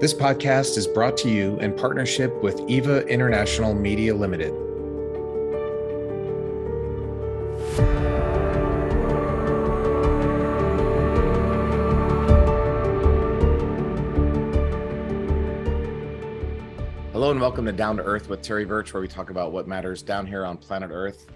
This podcast is brought to you in partnership with EVA International Media Limited. Hello and welcome to Down to Earth with Terry Birch, where we talk about what matters down here on planet Earth.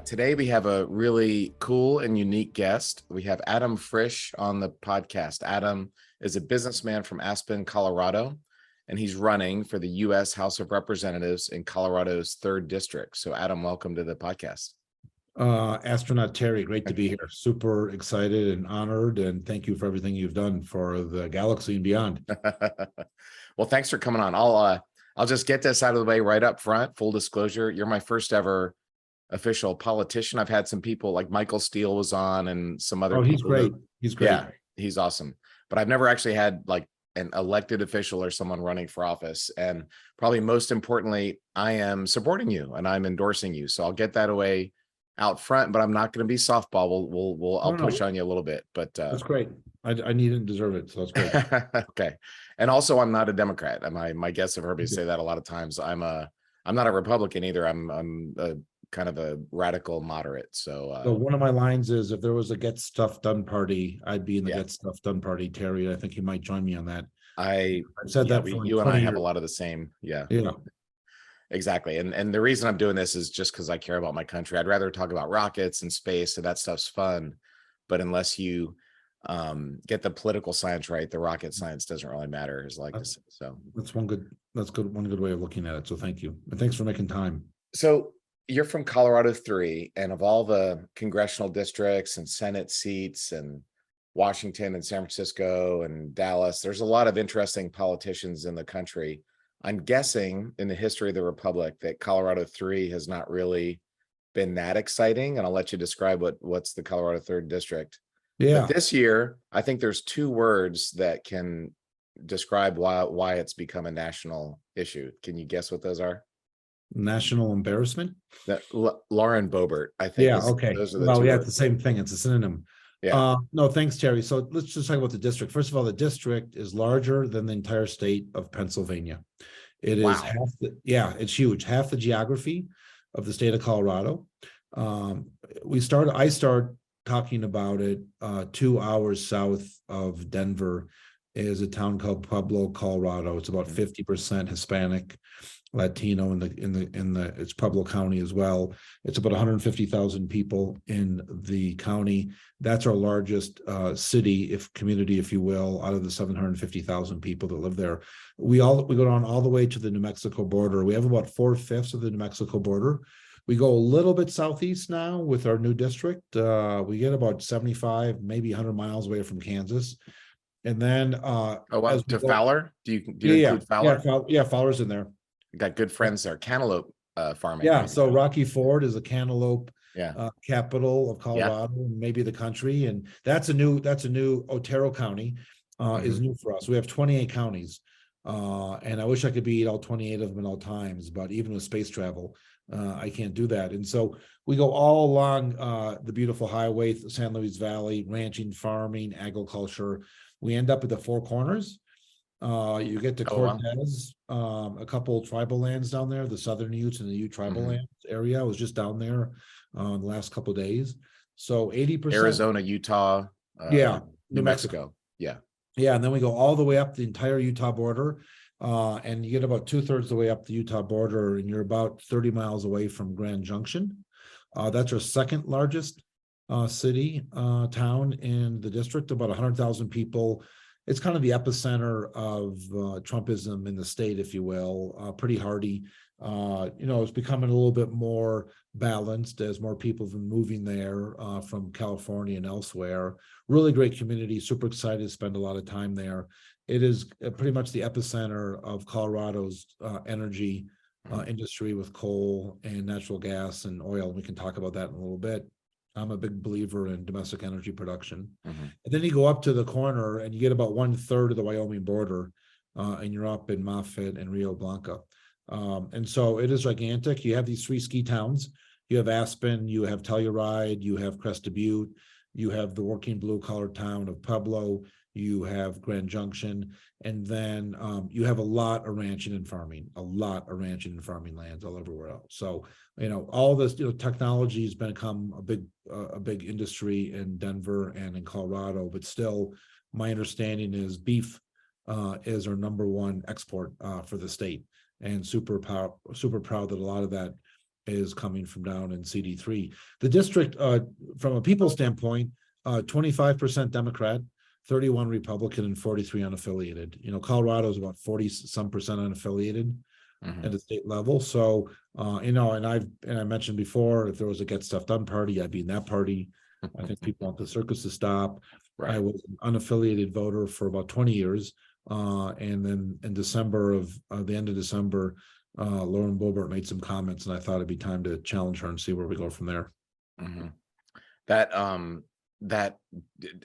Today we have a really cool and unique guest. We have Adam Frisch on the podcast. Adam is a businessman from Aspen, Colorado, and he's running for the U.S. House of Representatives in Colorado's 3rd District. So Adam, welcome to the podcast. Astronaut Terry, great to be here. Super excited and honored, and thank you for everything you've done for the galaxy and beyond. Well, thanks for coming on. I'll just get this out of the way right up front. Full disclosure, you're my first ever official politician. I've had some people like Michael Steele was on and some other people. He's great. He's great. Yeah, he's awesome. But I've never actually had like an elected official or someone running for office. And probably most importantly, I am supporting you and I'm endorsing you. So I'll get that away out front, but I'm not going to be softball. I'll push on you a little bit, but that's great. I need and deserve it. So that's great. Okay. And also I'm not a Democrat. My guests have heard me say that a lot of times. I'm not a Republican either. I'm a kind of a radical moderate. So one of my lines is, if there was a Get Stuff Done party, I'd be in the Get Stuff Done party, Terry. I think you might join me on that. I've said that for you and I have a lot of the same. Yeah. Exactly. And the reason I'm doing this is just because I care about my country. I'd rather talk about rockets and space, so that stuff's fun. But unless you get the political science right, the rocket science doesn't really matter, is like this. So one good way of looking at it. So thank you. And thanks for making time. So you're from Colorado 3, and of all the congressional districts and Senate seats and Washington and San Francisco and Dallas, there's a lot of interesting politicians in the country. I'm guessing in the history of the Republic that Colorado 3 has not really been that exciting. And I'll let you describe what's the Colorado 3rd District. Yeah. But this year, I think there's 2 words that can describe why it's become a national issue. Can you guess what those are? National embarrassment? Lauren Boebert, I think. Yeah, okay. Those are the 2 words. It's the same thing. It's a synonym. Yeah. No, thanks, Terry. So let's just talk about the district. First of all, the district is larger than the entire state of Pennsylvania. It is it's huge. Half the geography of the state of Colorado. I start talking about it 2 hours south of Denver is a town called Pueblo, Colorado. It's about 50% Hispanic, Latino it's Pueblo County as well. It's about 150,000 people in the county. That's our largest community, if you will, out of the 750,000 people that live there. We go down all the way to the New Mexico border. We have about 4/5 of the New Mexico border. We go a little bit southeast now with our new district. We get about 75, maybe 100 miles away from Kansas. And then to Fowler? Do you include Fowler? Fowler's in there. Got good friends there. Cantaloupe farming. Yeah, so Rocky Ford is a cantaloupe capital of Colorado, and maybe the country, and that's a new Otero County is new for us. We have 28 counties, and I wish I could beat all 28 of them at all times, but even with space travel, I can't do that. And so we go all along the beautiful highway, San Luis Valley, ranching, farming, agriculture. We end up at the Four Corners. You get to Cortez, a couple tribal lands down there, the Southern Utes and the Ute tribal lands area. I was just down there the last couple of days. So 80%. Arizona, Utah, New Mexico. Yeah. And then we go all the way up the entire Utah border. And you get about 2/3 the way up the Utah border, and you're about 30 miles away from Grand Junction. That's our second largest town in the district, about 100,000 people. It's kind of the epicenter of Trumpism in the state, if you will. Pretty hardy. It's becoming a little bit more balanced as more people have been moving there from California and elsewhere. Really great community. Super excited to spend a lot of time there. It is pretty much the epicenter of Colorado's energy industry with coal and natural gas and oil. We can talk about that in a little bit. I'm a big believer in domestic energy production. And then you go up to the corner and you get about 1/3 of the Wyoming border, and you're up in Moffett and Rio Blanco. And so it is gigantic. You have these 3 ski towns. You have Aspen, you have Telluride, you have Crested Butte, you have the working blue collar town of Pueblo, you have Grand Junction, and then you have a lot of ranching and farming, lands all everywhere else. So, all this, technology has become a big industry in Denver and in Colorado, but still, my understanding is beef is our number one export for the state, and super proud that a lot of that is coming from down in CD3. The district, from a people standpoint, 25% Democrat, 31 Republican, and 43 unaffiliated. Colorado is about 40 some percent unaffiliated at the state level. So, and I mentioned before, if there was a Get Stuff Done party, I'd be in that party. I think people want the circus to stop. Right. I was an unaffiliated voter for about 20 years. And then in December the end of December, Lauren Boebert made some comments, and I thought it'd be time to challenge her and see where we go from there. That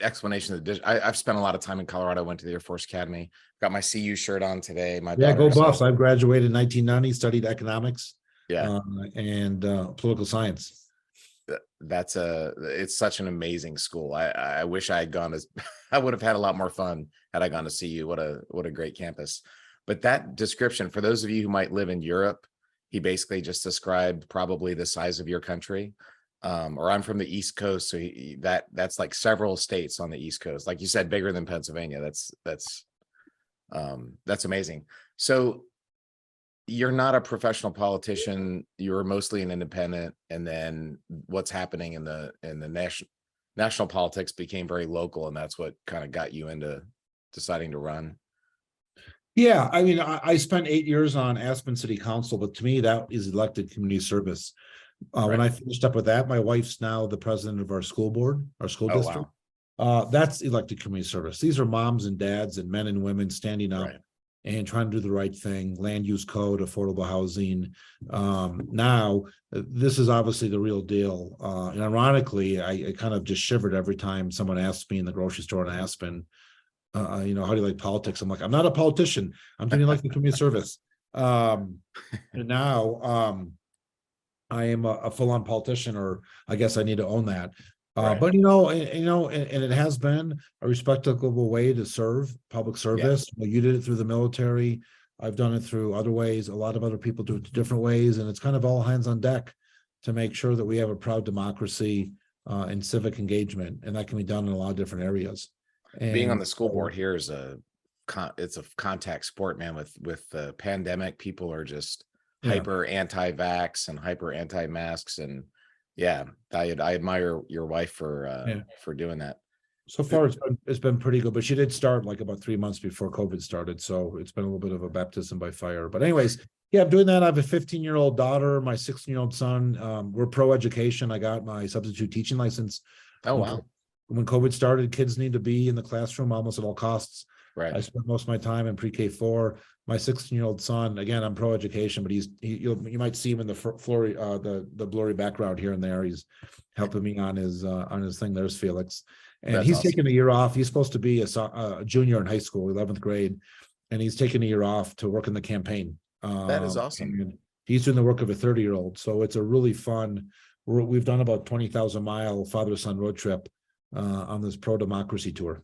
explanation of I've spent a lot of time in Colorado. Went to the Air Force Academy. Got my CU shirt on today. My go Buffs! I graduated in 1990. Studied economics, and political science. It's such an amazing school. I wish I had gone I would have had a lot more fun had I gone to CU. What a great campus. But that description, for those of you who might live in Europe, he basically just described probably the size of your country. Or I'm from the East Coast, so that's like several states on the East Coast. Like you said, bigger than Pennsylvania. That's amazing. So you're not a professional politician. You're mostly an independent, and then what's happening in the national politics became very local, and that's what kind of got you into deciding to run. Yeah, I mean, I spent 8 years on Aspen City Council, but to me, that is elected community service. When I finished up with that, my wife's now the president of our school board, our school district. Wow. That's elected community service. These are moms and dads and men and women standing up and trying to do the right thing. Land use code, affordable housing. Now, this is obviously the real deal. And ironically, I kind of just shivered every time someone asked me in the grocery store in Aspen, how do you like politics? I'm like, I'm not a politician. I'm doing elected community service. And now, I am a full-on politician, or I guess I need to own that. But and it has been a respectable way to serve public service. Yeah. You did it through the military. I've done it through other ways. A lot of other people do it different ways, and it's kind of all hands on deck to make sure that we have a proud democracy and civic engagement, and that can be done in a lot of different areas. And being on the school board here is it's a contact sport, man. With the pandemic, people are just hyper anti-vax and hyper anti-masks, and I admire your wife for doing that. So far it's been pretty good, but she did start like about 3 months before COVID started, so it's been a little bit of a baptism by fire. But anyways, I'm doing that. I have a 15-year-old daughter, my 16-year-old son. We're pro-education. I got my substitute teaching license. Oh wow. When COVID started, kids need to be in the classroom almost at all costs. Right. I spent most of my time in pre-K 4. My 16-year-old son, again, I'm pro-education, but you might see him in the blurry background here and there. He's helping me on his thing. There's Felix, and that's awesome. Taking a year off. He's supposed to be a junior in high school, 11th grade, and he's taking a year off to work in the campaign. That is awesome. He's doing the work of a 30-year-old, so it's a really fun. We've done about 20,000-mile father-son road trip on this pro-democracy tour.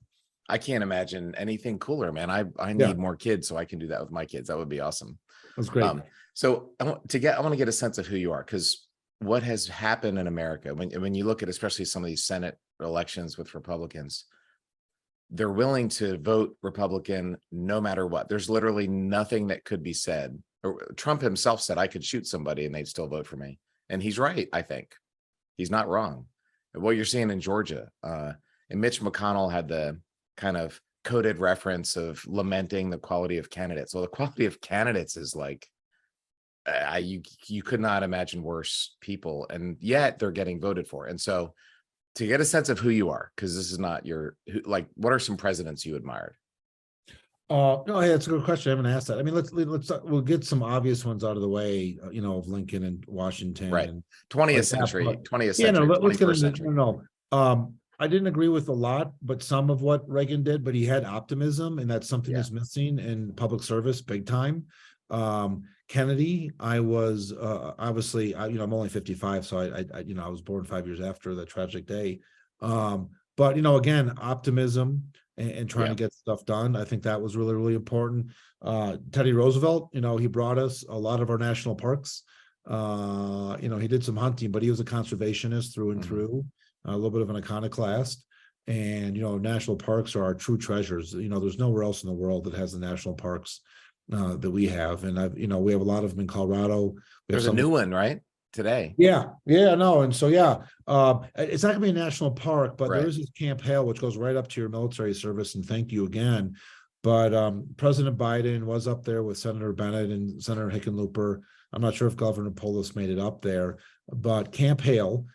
I can't imagine anything cooler, man. I need more kids so I can do that with my kids. That would be awesome. That's great. So I want to get a sense of who you are, because what has happened in America, when you look at especially some of these Senate elections with Republicans, they're willing to vote Republican no matter what. There's literally nothing that could be said. Trump himself said I could shoot somebody and they'd still vote for me. And he's right, I think. He's not wrong. What you're seeing in Georgia, and Mitch McConnell had the kind of coded reference of lamenting the quality of candidates. Well, the quality of candidates is like, you could not imagine worse people, and yet they're getting voted for. And so to get a sense of who you are, because this is not what are some presidents you admired? No, hey, that's a good question. I haven't asked that. I mean, we'll get some obvious ones out of the way, of Lincoln and Washington. Right. And 20th century. Let's get into, I didn't agree with a lot, but some of what Reagan did, but he had optimism, and that's something that's missing in public service big time. Kennedy, I was obviously, I'm only 55, so I was born 5 years after the tragic day. But again, optimism, and trying to get stuff done. I think that was really, really important. Teddy Roosevelt, he brought us a lot of our national parks. He did some hunting, but he was a conservationist through and through, a little bit of an iconoclast. And, national parks are our true treasures. There's nowhere else in the world that has the national parks that we have. And we have a lot of them in Colorado. There's a new one, right? Today. Yeah, no. And so, it's not gonna be a national park, but there is this Camp Hale, which goes right up to your military service. And thank you again. But President Biden was up there with Senator Bennett and Senator Hickenlooper. I'm not sure if Governor Polis made it up there, but Camp Hale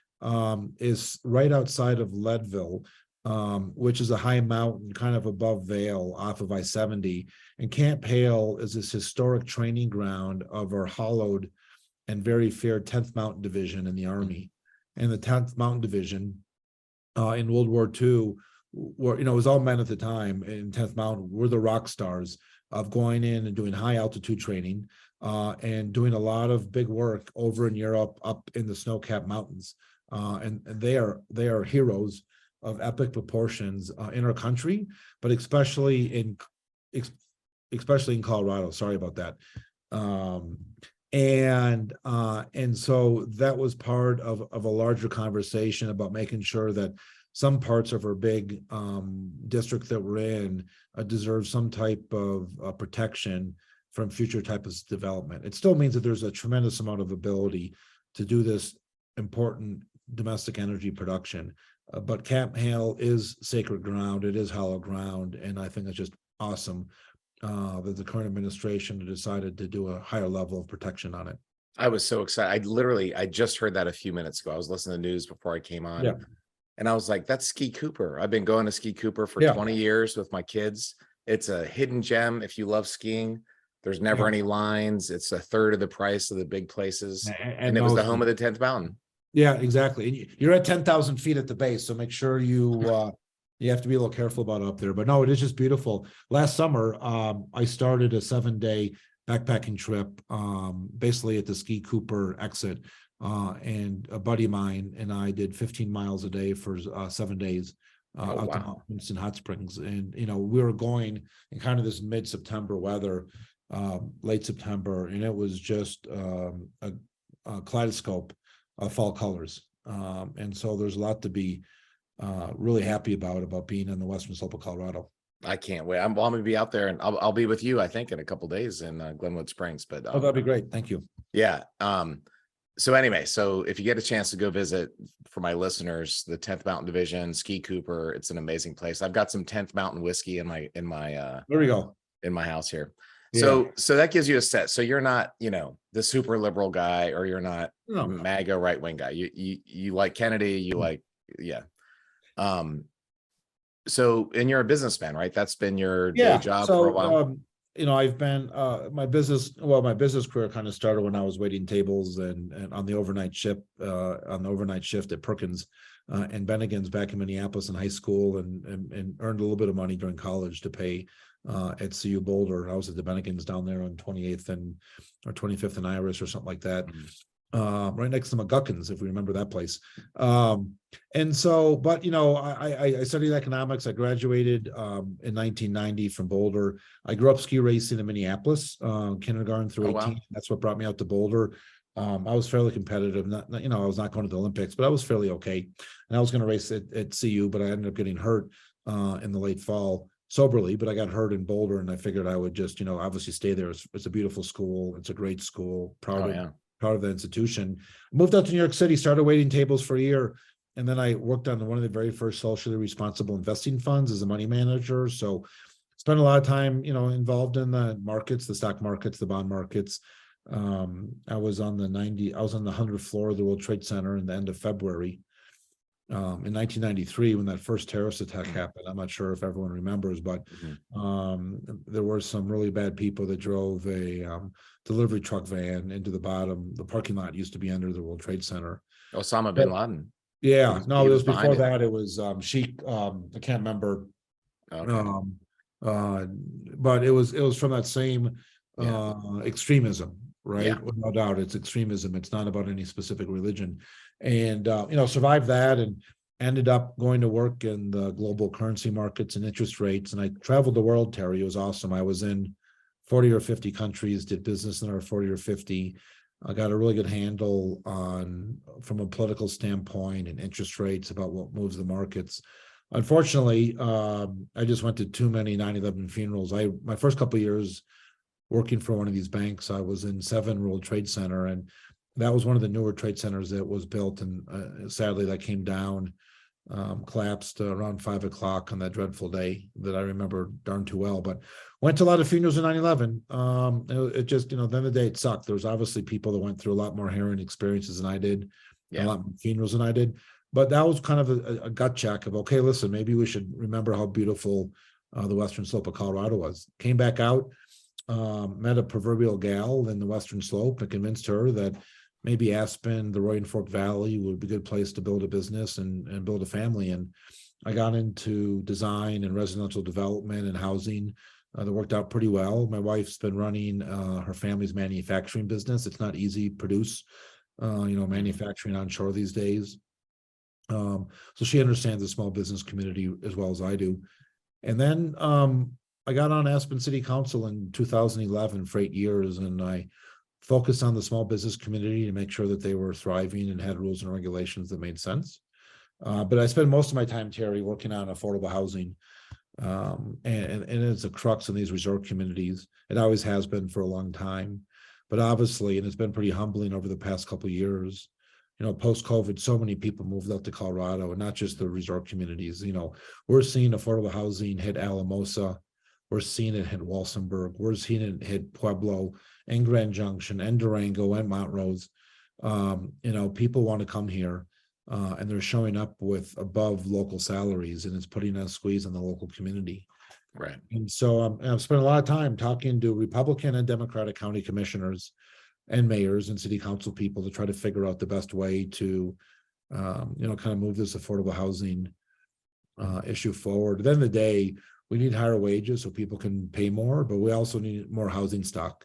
is right outside of Leadville, which is a high mountain kind of above Vail off of I-70. And Camp Hale is this historic training ground of our hollowed and very fair 10th Mountain Division in the Army. And the 10th Mountain Division in World War II, were, it was all men at the time in 10th Mountain, were the rock stars of going in and doing high altitude training and doing a lot of big work over in Europe, up in the snow-capped mountains. And they are heroes of epic proportions in our country, but especially in Colorado. Sorry about that. And so that was part of a larger conversation about making sure that some parts of our big district that we're in deserve some type of protection from future types of development. It still means that there's a tremendous amount of ability to do this important domestic energy production. But Camp Hale is sacred ground. It is hollow ground. And I think it's just awesome that the current administration decided to do a higher level of protection on it. I was so excited. I just heard that a few minutes ago. I was listening to the news before I came on. Yeah. And I was like, that's Ski Cooper. I've been going to Ski Cooper for 20 years with my kids. It's a hidden gem. If you love skiing, there's never any lines. It's a third of the price of the big places. And it was the home of the 10th Mountain. Yeah, exactly. And you're at 10,000 feet at the base. So make sure you have to be a little careful about up there. But no, it is just beautiful. Last summer, I started a 7-day backpacking trip, basically at the Ski Cooper exit. And a buddy of mine and I did 15 miles a day for 7 days out to mountains and hot springs. And, we were going in kind of this mid-September weather, late September, and it was just a kaleidoscope of fall colors. And so there's a lot to be really happy about being in the western slope of Colorado. I can't wait. I'm going to be out there, and I'll be with you, I think, in a couple of days in Glenwood Springs. But that'd be great. Thank you. Yeah. So anyway, so if you get a chance to go visit, for my listeners, the 10th Mountain Division, Ski Cooper, it's an amazing place. I've got some 10th Mountain whiskey in my there we go, in my house here. Yeah. So that gives you a set. So you're not, the super liberal guy, or you're not MAGA right wing guy. You like Kennedy, you like, so, and you're a businessman, right? That's been your day job for a while. I've been my business career kind of started when I was waiting tables and on the overnight shift at Perkins and Bennigan's back in Minneapolis in high school, and earned a little bit of money during college to pay at CU Boulder. I was at the Bennigan's down there on 28th or 25th and Iris or something like that. Right next to McGuckins, if we remember that place. And so, but I studied economics. I graduated in 1990 from Boulder. I grew up ski racing in Minneapolis, kindergarten through 18. Wow. That's what brought me out to Boulder. I was fairly competitive. I was not going to the Olympics, but I was fairly okay. And I was going to race at CU, but I ended up getting hurt in the late fall. Soberly, but I got hurt in Boulder, and I figured I would just, obviously stay there. It's a beautiful school. It's a great school. Proud of the institution. Moved out to New York City, started waiting tables for a year, and then I worked on one of the very first socially responsible investing funds as a money manager. So spent a lot of time, involved in the markets, the stock markets, the bond markets. I was on the 100th floor of the World Trade Center in the end of February. In 1993, when that first terrorist attack happened. I'm not sure if everyone remembers, but there were some really bad people that drove a delivery truck van into the parking lot used to be under the World Trade Center. Osama bin Laden. Yeah, no, it was before that. It was Sheikh. I can't remember. Okay. But it was from that same extremism, right? Yeah. No doubt, it's extremism. It's not about any specific religion. And survived that, and ended up going to work in the global currency markets and interest rates. And I traveled the world, Terry. It was awesome. I was in 40 or 50 countries, did business in our 40 or 50. I got a really good handle on, from a political standpoint and interest rates, about what moves the markets. Unfortunately, I just went to too many 9/11 funerals. My first couple of years working for one of these banks, I was in 7 World Trade Center, and that was one of the newer trade centers that was built, and sadly that came down, collapsed around 5 o'clock on that dreadful day that I remember darn too well. But went to a lot of funerals in 9/11. It just, then the day it sucked. There was obviously people that went through a lot more harrowing experiences than I did, and a lot more funerals than I did. But that was kind of a gut check of, okay, listen, maybe we should remember how beautiful the western slope of Colorado was. Came back out, met a proverbial gal in the western slope and convinced her that maybe Aspen, the Roaring Fork Valley would be a good place to build a business and build a family. And I got into design and residential development and housing. That worked out pretty well. My wife's been running her family's manufacturing business. It's not easy to produce, manufacturing onshore these days. So she understands the small business community as well as I do. And then I got on Aspen City Council in 2011 for 8 years, and I focused on the small business community to make sure that they were thriving and had rules and regulations that made sense. But I spend most of my time, Terry, working on affordable housing. And it's a crux in these resort communities. It always has been for a long time. But obviously, and it's been pretty humbling over the past couple of years, post-COVID, so many people moved out to Colorado, and not just the resort communities. We're seeing affordable housing hit Alamosa. We're seeing it hit Walsenburg. We're seeing it hit Pueblo and Grand Junction and Durango and Montrose. People want to come here, and they're showing up with above local salaries, and it's putting a squeeze on the local community. Right. And so I've spent a lot of time talking to Republican and Democratic county commissioners and mayors and city council people to try to figure out the best way to, kind of move this affordable housing issue forward. At the end of the day, we need higher wages so people can pay more, but we also need more housing stock.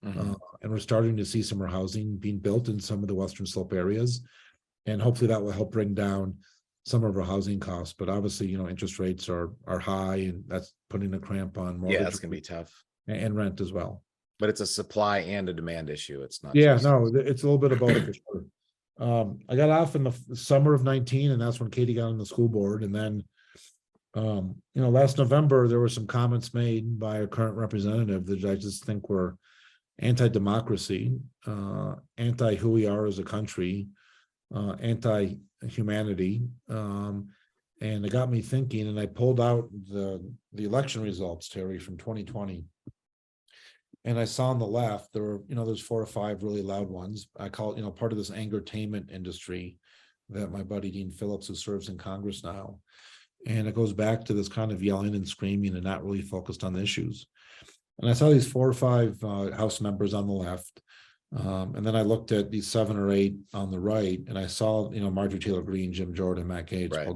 And we're starting to see some more housing being built in some of the Western Slope areas. And hopefully that will help bring down some of our housing costs. But obviously, interest rates are high, and that's putting a cramp on mortgage. Yeah, it's going to be tough. And rent as well. But it's a supply and a demand issue. It's not. Yeah, no, it's a little bit of both for sure. I got off in the summer of 19, and that's when Katie got on the school board. And then, last November, there were some comments made by a current representative that I just think were anti-democracy, anti-who we are as a country, anti-humanity. And it got me thinking, and I pulled out the election results, Terry, from 2020. And I saw on the left, there were, there's 4 or 5 really loud ones. I call it, part of this angertainment industry that my buddy Dean Phillips, who serves in Congress now. And it goes back to this kind of yelling and screaming and not really focused on the issues. And I saw these 4 or 5 House members on the left. And then I looked at these 7 or 8 on the right, and I saw, Marjorie Taylor Greene, Jim Jordan, Matt Gaetz, Right.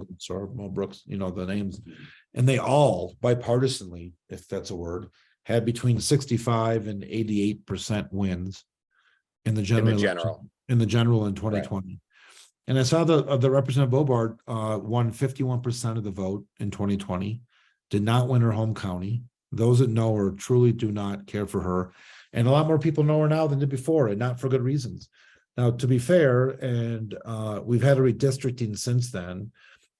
Mo Brooks, the names. And they all, bipartisanly, if that's a word, had between 65 and 88% wins in the general in 2020. Right. And I saw the Representative Boebert won 51% of the vote in 2020, did not win her home county. Those that know her truly do not care for her. And a lot more people know her now than did before, and not for good reasons. Now, to be fair, and we've had a redistricting since then,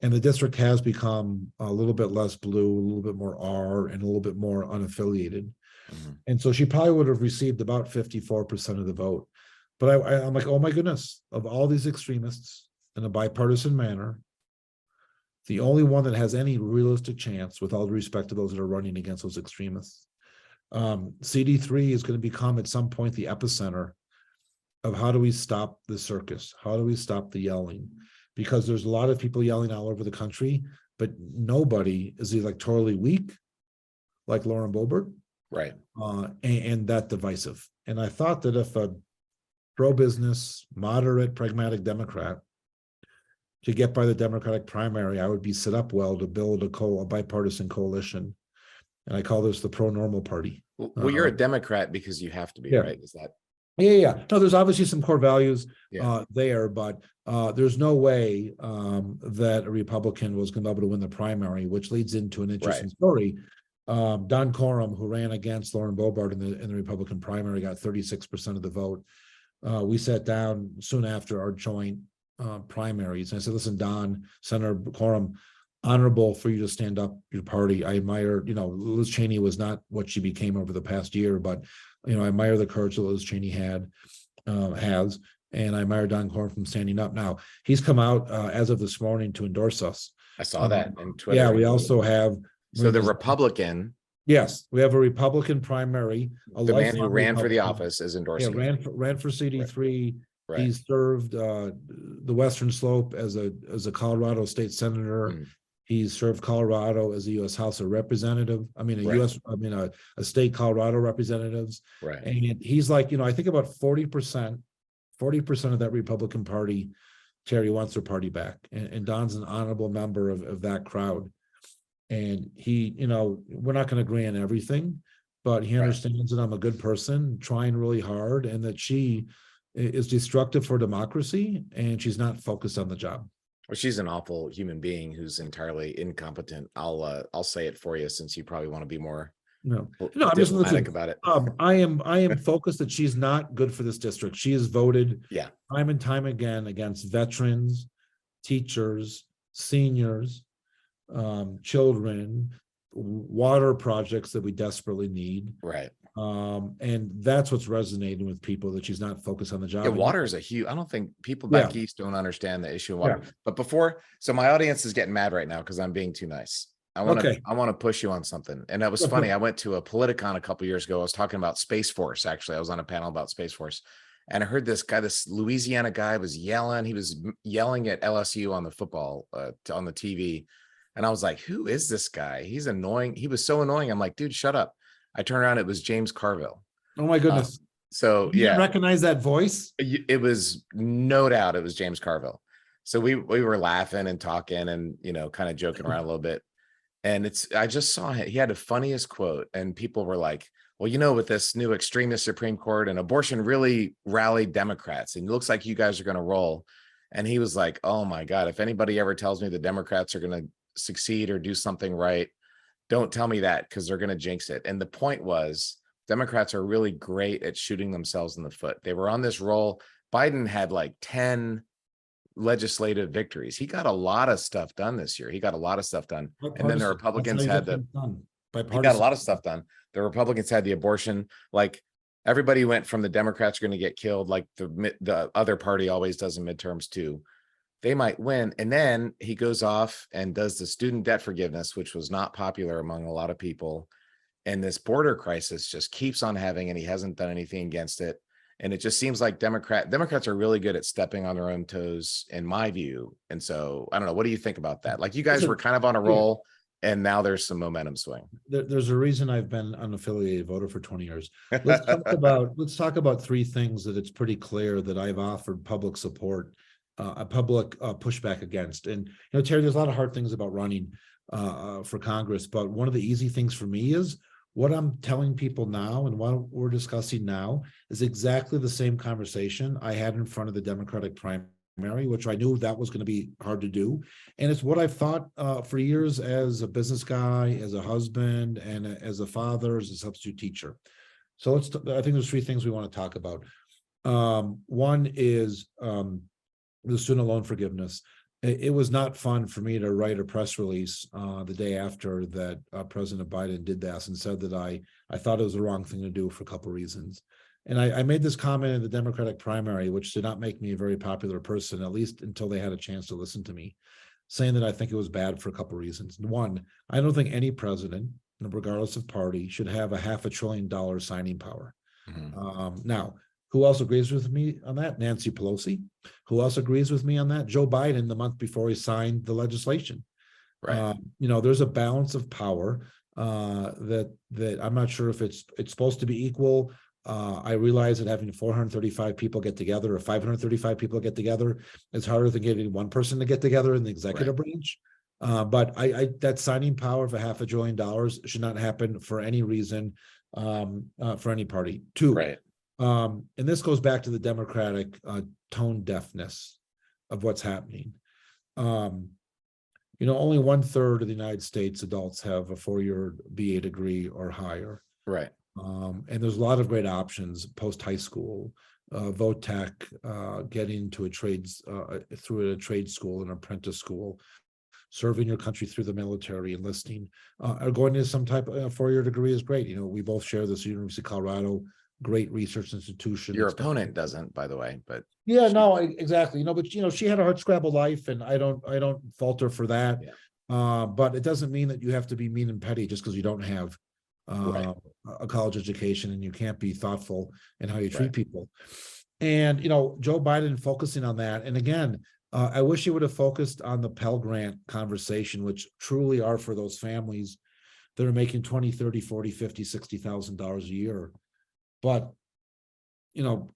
and the district has become a little bit less blue, a little bit more R, and a little bit more unaffiliated. And so she probably would have received about 54% of the vote. But I'm like, oh my goodness, of all these extremists in a bipartisan manner, the only one that has any realistic chance, with all due respect to those that are running against those extremists, CD3 is going to become at some point the epicenter of how do we stop the circus? How do we stop the yelling? Because there's a lot of people yelling all over the country, but nobody is electorally weak like Lauren Boebert. Right. And that divisive. And I thought that if a pro-business, moderate, pragmatic Democrat to get by the Democratic primary, I would be set up well to build a bipartisan coalition. And I call this the pro-normal party. Well, you're a Democrat because you have to be, right? Is that? Yeah. No, there's obviously some core values Yeah. there, but there's no way that a Republican was going to be able to win the primary, which leads into an interesting Right. story. Don Coram, who ran against Lauren Boebert in the Republican primary, got 36% of the vote. We sat down soon after our joint primaries, and I said, "Listen, Don, Senator Coram, honorable for you to stand up your party. I admire, Liz Cheney was not what she became over the past year, but I admire the courage that Liz Cheney has, and I admire Don Coram from standing up. Now he's come out as of this morning to endorse us. I saw that in Yeah, Twitter. we also have So the Republican, yes, we have a Republican primary, a the man who lifelong ran for the Republican. office, is Yeah, endorsing it. ran for CD3. Right. He served the Western Slope as a Colorado state senator. Mm. He served Colorado as a U.S. House of Representative. I mean, Right. a state Colorado representatives. Right. And he's like, I think about 40% of that Republican Party, Terry, wants their party back. And Don's an honorable member of that crowd. And he, we're not going to agree on everything, but he understands that I'm a good person, trying really hard, and that she is destructive for democracy, and she's not focused on the job. Well, she's an awful human being who's entirely incompetent. I'll say it for you, since you probably want to be more I'm just diplomatic about it. I am focused that she's not good for this district. She has voted time and time again against veterans, teachers, seniors, children, water projects that we desperately need. Right. And that's what's resonating with people, that she's not focused on the job. Yeah, water is a huge, I don't think people back east don't understand the issue of water. But so my audience is getting mad right now because I'm being too nice. I want to push you on something. And that was funny. I went to a Politicon a couple years ago. I was talking about Space Force. Actually, I was on a panel about Space Force. And I heard this Louisiana guy was yelling. He was yelling at LSU on the football, on the TV. And I was like, who is this guy? He's annoying. He was so annoying. I'm like, dude, shut up. I turned around. It was James Carville. Oh my goodness. So you didn't recognize that voice? It was no doubt it was James Carville. So we were laughing and talking and, kind of joking around a little bit. And I just saw him. He had the funniest quote, and people were like, well, with this new extremist Supreme Court, and abortion really rallied Democrats, and it looks like you guys are going to roll. And he was like, oh my God, if anybody ever tells me the Democrats are going to succeed or do something right, don't tell me that, because they're going to jinx it. And the point was, Democrats are really great at shooting themselves in the foot. They were on this roll. Biden had like 10 legislative victories. He got a lot of stuff done this year. He got a lot of stuff done. And then the Republicans had he got a lot of stuff done. The Republicans had the abortion. Like, everybody went from the Democrats are going to get killed, like the other party always does in midterms too. They might win. And then he goes off and does the student debt forgiveness, which was not popular among a lot of people. And this border crisis just keeps on having, and he hasn't done anything against it. And it just seems like Democrats are really good at stepping on their own toes, in my view. And so I don't know. What do you think about that? Like, you guys were kind of on a roll, and now there's some momentum swing. There's a reason I've been an unaffiliated voter for 20 years. Let's talk about three things that it's pretty clear that I've offered public support, a public pushback against. And, Terry, there's a lot of hard things about running for Congress, but one of the easy things for me is what I'm telling people now, and what we're discussing now is exactly the same conversation I had in front of the Democratic primary, which I knew that was going to be hard to do. And it's what I've thought for years as a business guy, as a husband, and as a father, as a substitute teacher. So I think there's three things we want to talk about. One is the student loan forgiveness. It was not fun for me to write a press release the day after that President Biden did that, and said that I thought it was the wrong thing to do for a couple of reasons. And I made this comment in the Democratic primary, which did not make me a very popular person, at least until they had a chance to listen to me, saying that I think it was bad for a couple of reasons. One, I don't think any president, regardless of party, should have $500 billion signing power. Mm-hmm. Now, who else agrees with me on that? Nancy Pelosi. Who else agrees with me on that? Joe Biden, the month before he signed the legislation. Right. There's a balance of power that I'm not sure if it's supposed to be equal. I realize that having 435 people get together or 535 people get together is harder than getting one person to get together in the executive branch. But that signing power of $500 billion should not happen for any reason, for any party. Two. Right. And this goes back to the Democratic tone deafness of what's happening. Only 1/3 of the United States adults have a 4-year BA degree or higher. Right. And there's a lot of great options post high school, vote tech, getting into a trades through a trade school, an apprentice school, serving your country through the military, enlisting, or going to some type of 4-year degree is great. We both share this University of Colorado, great research institution. Your opponent doesn't, by the way, but yeah, no, exactly. But she had a hard scrabble life, and I don't fault her for that. Yeah. But it doesn't mean that you have to be mean and petty just because you don't have Right. a college education, and you can't be thoughtful in how you treat Right. people. And Joe Biden focusing on that. And again, I wish he would have focused on the Pell Grant conversation, which truly are for those families that are making 20, 30, 40, 50, $60,000 a year. But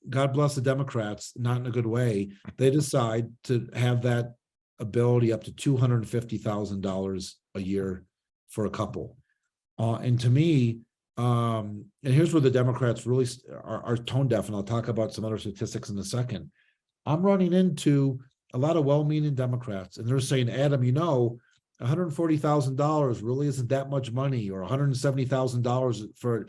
God bless the Democrats, not in a good way. They decide to have that ability up to $250,000 a year for a couple. And to me, and here's where the Democrats really are tone deaf, and I'll talk about some other statistics in a second. I'm running into a lot of well-meaning Democrats, and they're saying, Adam, $140,000 really isn't that much money, or $170,000 for,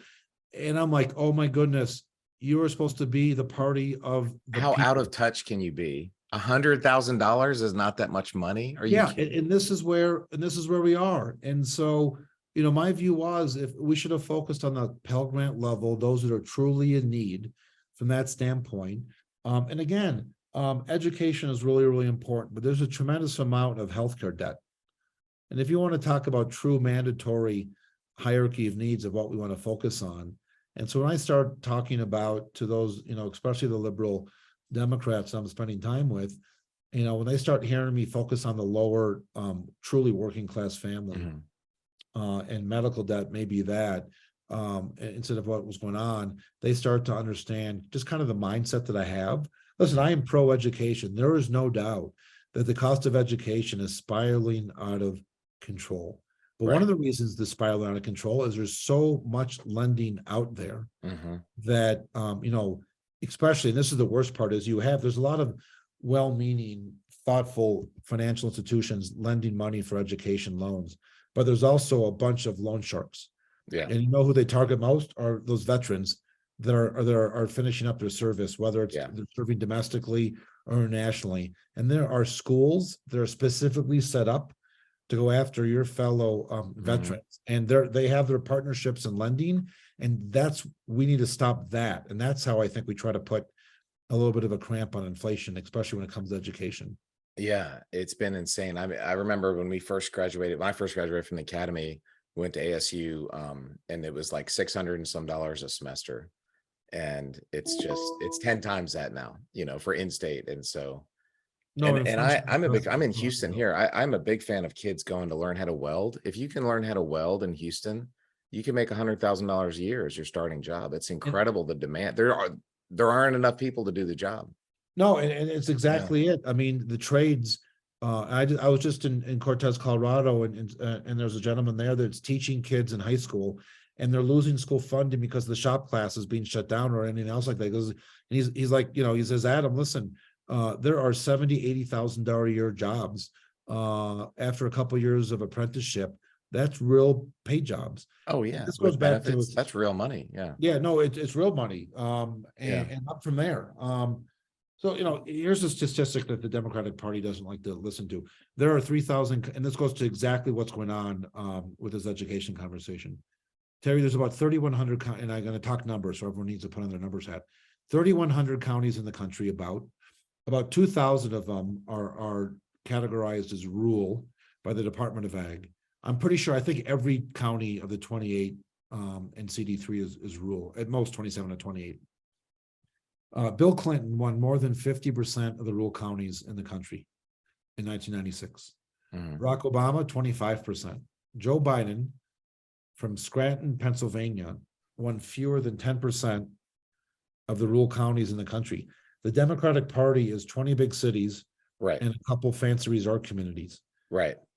and I'm like, oh my goodness, you are supposed to be the party of the How people. out of touch can you be? $100,000 is not that much money. Are you kidding? And this is where we are. And so, my view was, if we should have focused on the Pell Grant level, those that are truly in need from that standpoint. And again, education is really, really important, but there's a tremendous amount of healthcare debt. And if you want to talk about true mandatory hierarchy of needs of what we want to focus on. And so when I start talking about to those, especially the liberal Democrats I'm spending time with, when they start hearing me focus on the lower, truly working class family, and medical debt, maybe that, instead of what was going on, they start to understand just kind of the mindset that I have. Listen, I am pro-education. There is no doubt that the cost of education is spiraling out of control. But one of the reasons the spiral out of control is there's so much lending out there that, especially, and this is the worst part, is there's a lot of well-meaning, thoughtful financial institutions lending money for education loans, but there's also a bunch of loan sharks. Yeah. And who they target most are those veterans that are finishing up their service, whether it's they're serving domestically or internationally. And there are schools that are specifically set up to go after your fellow veterans, and they have their partnerships and lending, and we need to stop that. And that's how I think we try to put a little bit of a cramp on inflation, especially when it comes to education. Yeah, it's been insane. I remember when I first graduated from the academy, went to ASU, and it was like $600 and some a semester. And it's 10 times that now, for in-state. And so, I'm in Houston here. I'm a big fan of kids going to learn how to weld. If you can learn how to weld in Houston, you can make $100,000 a year as your starting job. It's incredible, the demand. There aren't enough people to do the job. No, and it's exactly it. I mean, the trades. I was just in Cortez, Colorado, and there's a gentleman there that's teaching kids in high school, and they're losing school funding because the shop class is being shut down or anything else like that. And he's like, he says, Adam, listen, there are $70,000, $80,000 a year jobs after a couple of years of apprenticeship. That's real paid jobs. Oh yeah, this goes back to that's real money. Yeah, no, it's real money. And up from there. So, here's a statistic that the Democratic Party doesn't like to listen to. There are 3,000, and this goes to exactly what's going on with this education conversation. Terry, there's about 3,100, and I'm going to talk numbers, so everyone needs to put on their numbers hat. 3,100 counties in the country, about 2,000 of them are categorized as rural by the Department of Ag. I'm pretty sure, I think every county of the 28 and CD3 is rural, at most 27 to 28. Bill Clinton won more than 50% of the rural counties in the country in 1996. Barack Obama, 25%. Joe Biden from Scranton, Pennsylvania, won fewer than 10% of the rural counties in the country. The Democratic Party is 20 big cities, and a couple fancy resort communities.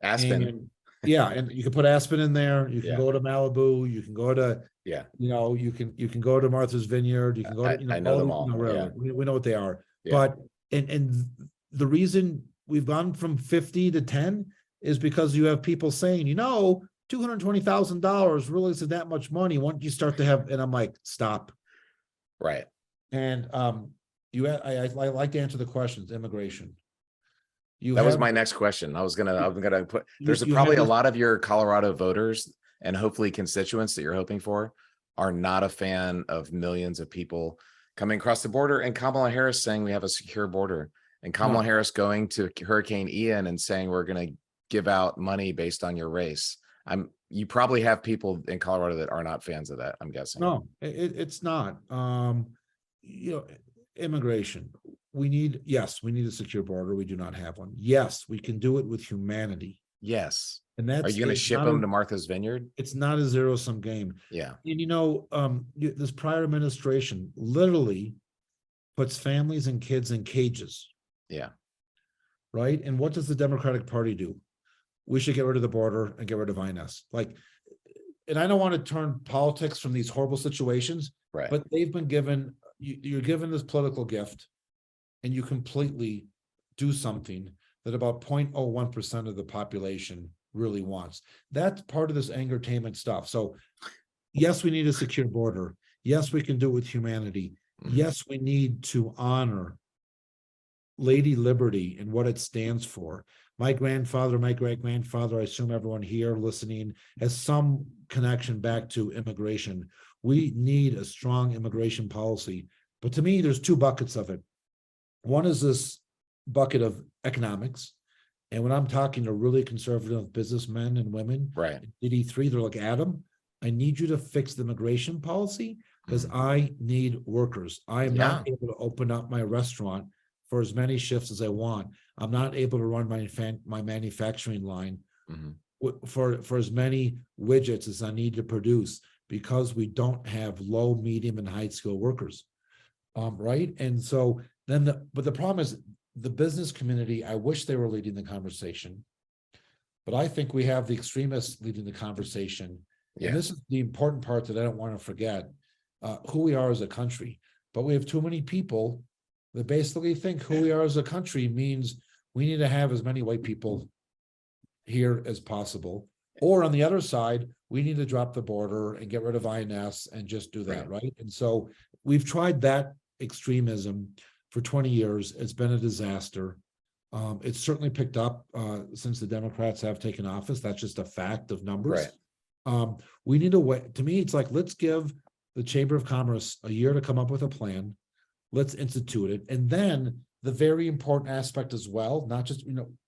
Aspen. And you can put Aspen in there. You can go to Malibu. You can go to Yeah. You can go to Martha's Vineyard, you can go to, I know all them the, all. wherever. Yeah. We know what they are. Yeah. But, and the reason we've gone from 50 to 10 is because you have people saying, $220,000 really isn't that much money once you start to have, and I'm like, stop. Right. And I like to answer the questions. Immigration. That was my next question. I'm gonna put, there's you probably have a this- lot of your Colorado voters and hopefully constituents that you're hoping for are not a fan of millions of people coming across the border, and Kamala Harris saying we have a secure border, and Kamala Harris going to Hurricane Ian and saying we're going to give out money based on your race. You probably have people in Colorado that are not fans of that, I'm guessing. No, it's not. Immigration. We need a secure border. We do not have one. Yes, we can do it with humanity. Yes. And Are you going to ship them to Martha's Vineyard? It's not a zero-sum game. Yeah. And this prior administration literally puts families and kids in cages. Yeah. Right. And what does the Democratic Party do? We should get rid of the border and get rid of INS. And I don't want to turn politics from these horrible situations, right? But they've been given, you're given this political gift, and you completely do something that about 0.01% of the population really wants. That's part of this angertainment stuff. So yes, we need a secure border. Yes, we can do it with humanity. Mm-hmm. Yes, we need to honor Lady Liberty and what it stands for. My grandfather, my great-grandfather, I assume everyone here listening has some connection back to immigration. We need a strong immigration policy. But to me, there's two buckets of it. One is this bucket of economics. And when I'm talking to really conservative businessmen and women, right? DD3, they're like, Adam, I need you to fix the immigration policy because I need workers. I am not able to open up my restaurant for as many shifts as I want. I'm not able to run my manufacturing line for as many widgets as I need to produce because we don't have low, medium, and high skill workers. Right. And so then but the problem is the business community, I wish they were leading the conversation, but I think we have the extremists leading the conversation. Yeah. And this is the important part that I don't want to forget, who we are as a country. But we have too many people that basically think who we are as a country means we need to have as many white people here as possible. Or on the other side, we need to drop the border and get rid of INS and just do that, right? And so we've tried that extremism for 20 years. It's been a disaster. It's certainly picked up since the Democrats have taken office. That's just a fact of numbers. Right. We need a way. To me, it's like, let's give the Chamber of Commerce a year to come up with a plan. Let's institute it. And then the very important aspect as well, not just,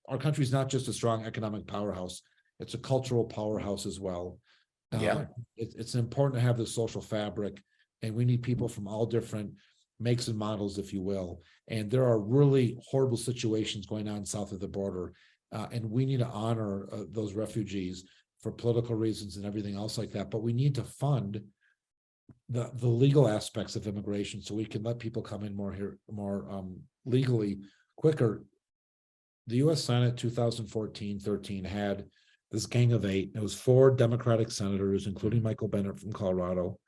our country's not just a strong economic powerhouse, it's a cultural powerhouse as well. It's important to have this social fabric, and we need people from all different makes and models, if you will. And there are really horrible situations going on south of the border, and we need to honor those refugees for political reasons and everything else like that. But we need to fund the legal aspects of immigration so we can let people come in more legally quicker. The U.S. Senate 2014-13 had this gang of 8. It was 4 Democratic senators, including Michael Bennet from Colorado,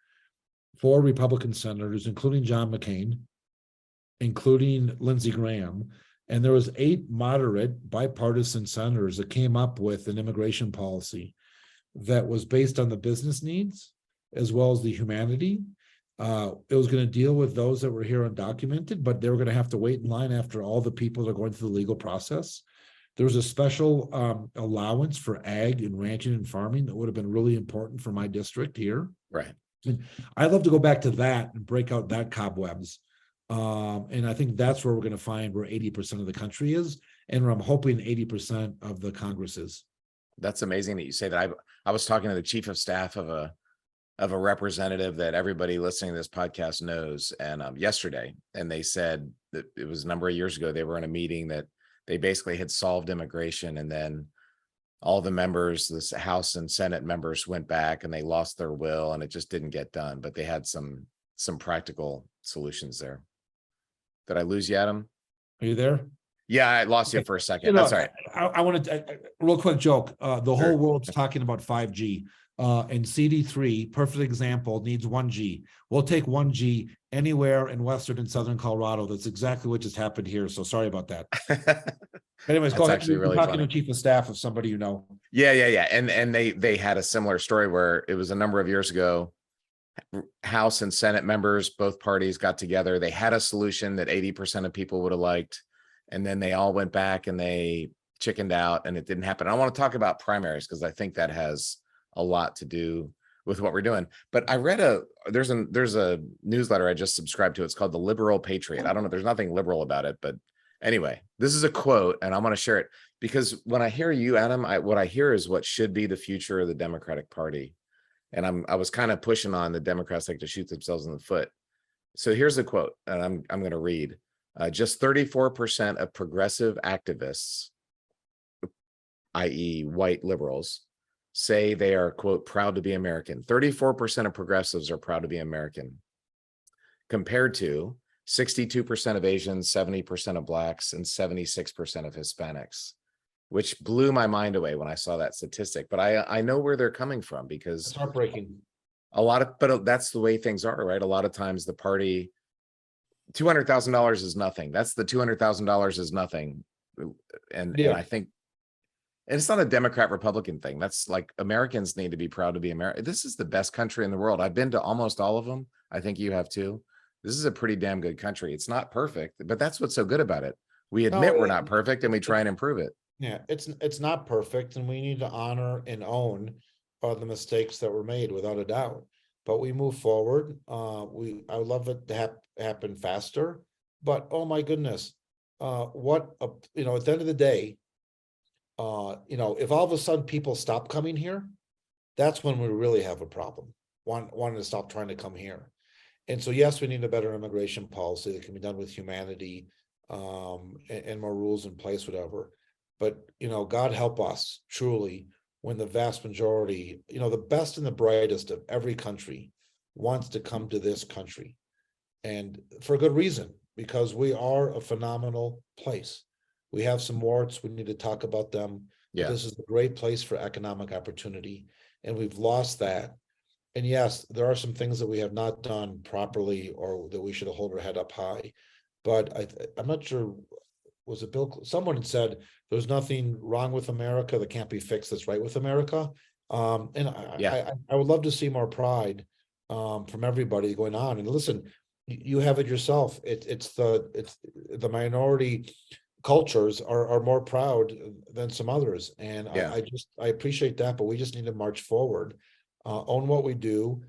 4 Republican senators, including John McCain, including Lindsey Graham, and there was 8 moderate bipartisan senators that came up with an immigration policy that was based on the business needs as well as the humanity. It was going to deal with those that were here undocumented, but they were going to have to wait in line after all the people that are going through the legal process. There was a special allowance for ag and ranching and farming that would have been really important for my district here. Right. And I'd love to go back to that and break out that cobwebs. And I think that's where we're going to find where 80% of the country is, and where I'm hoping 80% of the Congress is. That's amazing that you say that. I was talking to the chief of staff of a representative that everybody listening to this podcast knows, and yesterday, and they said that it was a number of years ago, they were in a meeting that they basically had solved immigration, and then all the members, this House and Senate members, went back and they lost their will, and it just didn't get done. But they had some practical solutions there. Did I lose you, Adam? Are you there? Yeah, I lost you for a second. That's all right. I wanted to, real quick joke. The whole world's talking about 5G. And CD3, perfect example, needs 1G. We'll take 1G anywhere in Western and Southern Colorado. That's exactly what just happened here. So sorry about that. Anyways, go That's ahead. actually You're really talking funny. to chief of staff of somebody you know. Yeah. And they had a similar story where it was a number of years ago. House and Senate members, both parties got together. They had a solution that 80% of people would have liked. And then they all went back and they chickened out and it didn't happen. I want to talk about primaries because I think that has a lot to do with what we're doing. But I read there's a newsletter I just subscribed to. It's called The Liberal Patriot. I don't know, there's nothing liberal about it, but anyway, this is a quote and I want to share it because when I hear you, Adam, what I hear is what should be the future of the Democratic Party. And I was kind of pushing on the Democrats like to shoot themselves in the foot. So here's the quote, and I'm going to read. Just 34% of progressive activists, i.e. white liberals, say they are, quote, proud to be American. 34% of progressives are proud to be American, compared to 62% of Asians, 70% of Blacks, and 76% of Hispanics, which blew my mind away when I saw that statistic. But I know where they're coming from because It's heartbreaking. but that's the way things are, right? A lot of times the party, $200,000 is nothing. That's the $200,000 is nothing. And I think, and it's not a Democrat Republican thing. That's like Americans need to be proud to be American. This is the best country in the world. I've been to almost all of them. I think you have too. This is a pretty damn good country. It's not perfect, but that's what's so good about it. We admit we're not perfect and we try and improve it. Yeah, it's not perfect, and we need to honor and own the mistakes that were made without a doubt. But we move forward. I would love it to happen faster. But oh my goodness, at the end of the day, if all of a sudden people stop coming here, that's when we really have a problem. Wanting to stop trying to come here. And so yes, we need a better immigration policy that can be done with humanity, and more rules in place, whatever. But, God help us truly when the vast majority, the best and the brightest of every country wants to come to this country. And for a good reason, because we are a phenomenal place. We have some warts, we need to talk about them. Yeah. But this is a great place for economic opportunity. And we've lost that. And yes, there are some things that we have not done properly or that we should hold our head up high. But I'm not sure, was it someone had said there's nothing wrong with America that can't be fixed that's right with America. And I would love to see more pride from everybody going on. And listen, you have it yourself. It's the minority cultures are more proud than some others. And I appreciate that, but we just need to march forward, own what we do,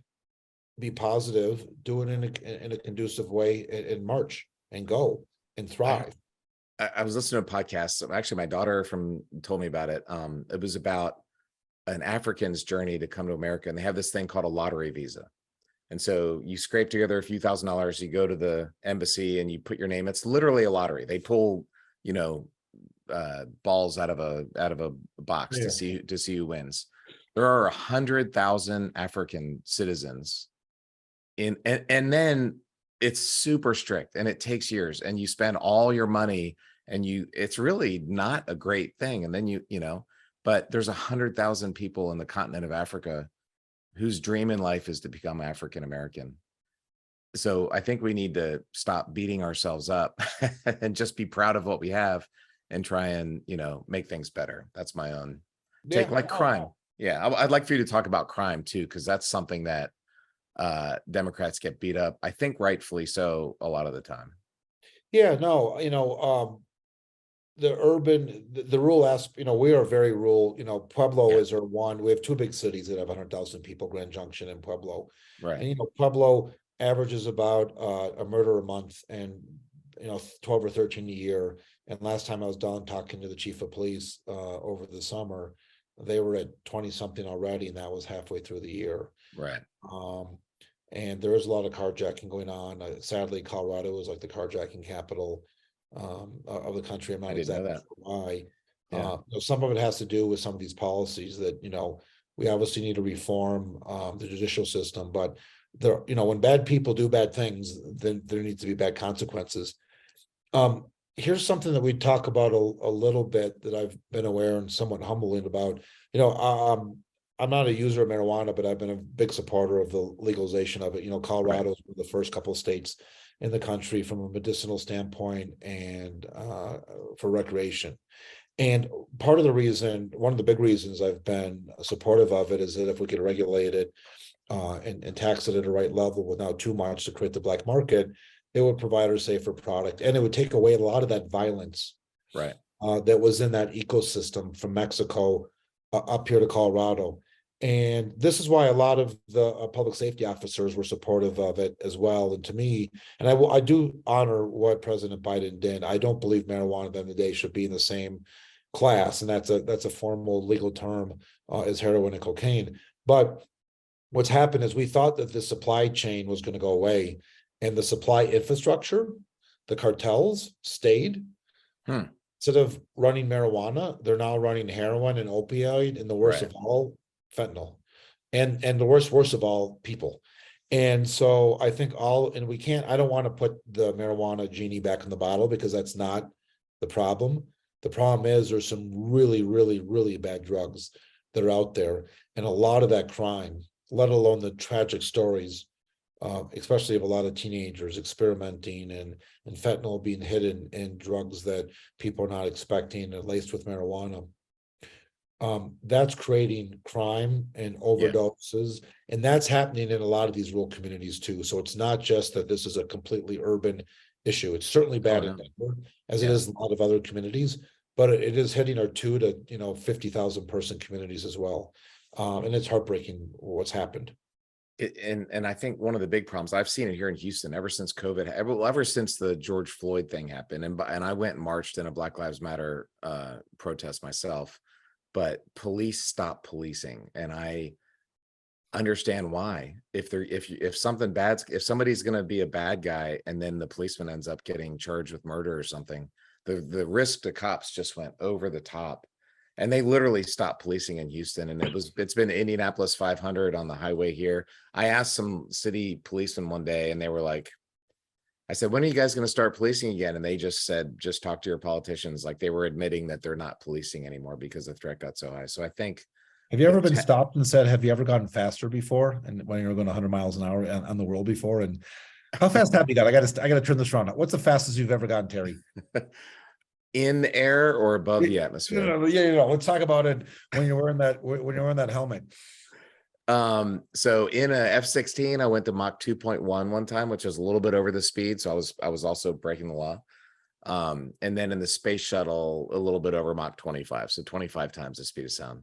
be positive, do it in a conducive way, and march and go and thrive. I was listening to a podcast. Actually, my daughter told me about it. It was about an African's journey to come to America, and they have this thing called a lottery visa. And so you scrape together a few $1,000s, you go to the embassy and you put your name. It's literally a lottery. They pull, balls out of a box to see who wins. There are 100,000 African citizens and then it's super strict and it takes years and you spend all your money and it's really not a great thing. And then but there's 100,000 people in the continent of Africa whose dream in life is to become African American. So I think we need to stop beating ourselves up and just be proud of what we have and try and, make things better. That's my own take. Like crime. Yeah. I'd like for you to talk about crime too, because that's something that Democrats get beat up, I think rightfully so, a lot of the time. Yeah, no, the rural aspect, we are very rural, Pueblo is our one. We have two big cities that have 100,000 people, Grand Junction and Pueblo. Right. And Pueblo averages about a murder a month and 12 or 13 a year. And last time I was down talking to the chief of police over the summer, they were at 20 something already, and that was halfway through the year. Right. And there is a lot of carjacking going on. Sadly, Colorado is like the carjacking capital of the country. I'm not exactly sure why. Yeah. Some of it has to do with some of these policies that we obviously need to reform the judicial system. But when bad people do bad things, then there needs to be bad consequences. Here's something that we talk about a little bit that I've been aware and somewhat humbling about. I'm not a user of marijuana, but I've been a big supporter of the legalization of it. Colorado is one of the first couple of states in the country from a medicinal standpoint and for recreation. And part of the reason, one of the big reasons I've been supportive of it is that if we could regulate it and tax it at the right level without too much to create the black market, it would provide a safer product, and it would take away a lot of that violence Right. that was in that ecosystem from Mexico up here to Colorado. And this is why a lot of the public safety officers were supportive of it as well. And to me, and I do honor what President Biden did. I don't believe marijuana at the end of the day should be in the same class, and that's a formal legal term as heroin and cocaine. But what's happened is we thought that the supply chain was going to go away, and the supply infrastructure, the cartels stayed. Instead of running marijuana, they're now running heroin and opioid, and the worst of all, fentanyl, and the worst of all, people. And so I think I don't want to put the marijuana genie back in the bottle, because that's not the problem. The problem is there's some really, really, really bad drugs that are out there, and a lot of that crime, let alone the tragic stories, especially of a lot of teenagers experimenting and fentanyl being hidden in drugs that people are not expecting, and laced with marijuana. That's creating crime and overdoses, and that's happening in a lot of these rural communities too. So it's not just that this is a completely urban issue. It's certainly bad in Denver, as it is in a lot of other communities, but it is hitting our 2 to 50,000 person communities as well. And it's heartbreaking what's happened. And I think one of the big problems, I've seen it here in Houston ever since COVID, ever since the George Floyd thing happened, and I went and marched in a Black Lives Matter protest myself, but police stopped policing, and I understand why. If somebody's going to be a bad guy, and then the policeman ends up getting charged with murder or something, the risk to cops just went over the top. And they literally stopped policing in Houston. And it's been Indianapolis 500 on the highway here. I asked some city policemen one day, and they were like, I said, when are you guys going to start policing again? And they just said, just talk to your politicians. Like, they were admitting that they're not policing anymore because the threat got so high. So I think. Have you ever been stopped and said, have you ever gotten faster before? And when you were going 100 miles an hour on the world before? And how fast have you got? I got to turn this around. What's the fastest you've ever gotten, Terry? In the air or above the atmosphere? No. Let's talk about it when you're wearing that helmet. So in a F-16, I went to Mach 2.1 one time, which was a little bit over the speed. So I was also breaking the law. And then in the space shuttle, a little bit over Mach 25. So 25 times the speed of sound.